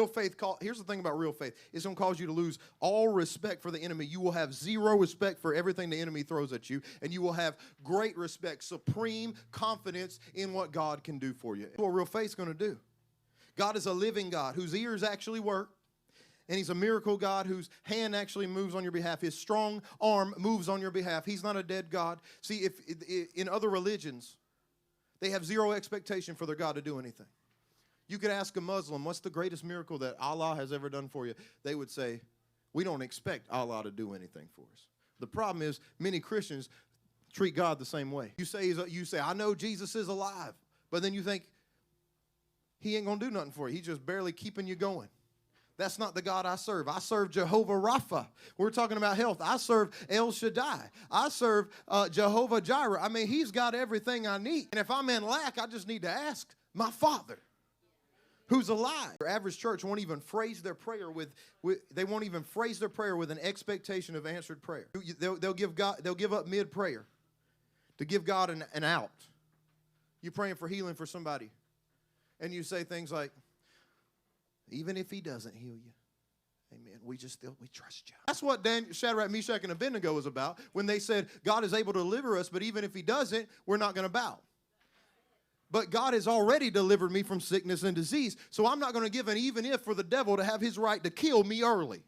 Real faith, here's the thing about real faith. It's going to cause you to lose all respect for the enemy. You will have zero respect for everything the enemy throws at you, and you will have great respect, supreme confidence in what God can do for you. That's what real faith's going to do. God is a living God whose ears actually work, and he's a miracle God whose hand actually moves on your behalf. His strong arm moves on your behalf. He's not a dead God. See, if in other religions, they have zero expectation for their God to do anything. You could ask a Muslim, what's the greatest miracle that Allah has ever done for you? They would say, we don't expect Allah to do anything for us. The problem is many Christians treat God the same way. You say, I know Jesus is alive, but then you think, he ain't going to do nothing for you. He's just barely keeping you going. That's not the God I serve. I serve Jehovah Rapha. We're talking about health. I serve El Shaddai. I serve Jehovah Jireh. I mean, he's got everything I need. And if I'm in lack, I just need to ask my Father who's alive. Your average church won't even phrase their prayer with an expectation of answered prayer. They'll give up mid-prayer to give God an out. You're praying for healing for somebody, and you say things like, even if he doesn't heal you, amen, we trust you. That's what Shadrach, Meshach, and Abednego was about when they said, God is able to deliver us, but even if he doesn't, we're not going to bow. But God has already delivered me from sickness and disease, so I'm not going to give an even if for the devil to have his right to kill me early.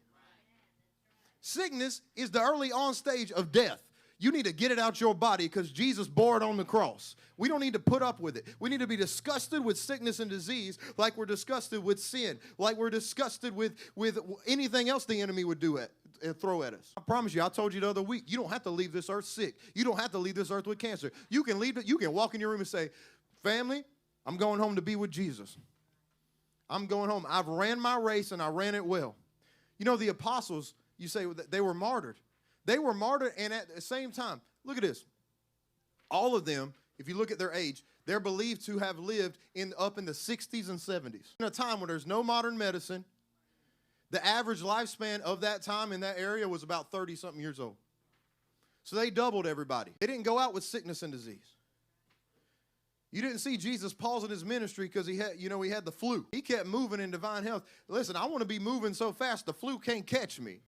Sickness is the early on stage of death. You need to get it out your body because Jesus bore it on the cross. We don't need to put up with it. We need to be disgusted with sickness and disease like we're disgusted with sin, like we're disgusted with anything else the enemy would do throw at us. I promise you, I told you the other week, you don't have to leave this earth sick. You don't have to leave this earth with cancer. You can walk in your room and say, family, I'm going home to be with Jesus. I'm going home. I've ran my race and I ran it well. You know, the apostles, you say they were martyred. They were martyred, and at the same time, look at this. All of them, if you look at their age, they're believed to have lived up in the 60s and 70s. In a time when there's no modern medicine, the average lifespan of that time in that area was about 30-something years old. So they doubled everybody. They didn't go out with sickness and disease. You didn't see Jesus pausing his ministry because he had the flu. He kept moving in divine health. Listen, I want to be moving so fast the flu can't catch me.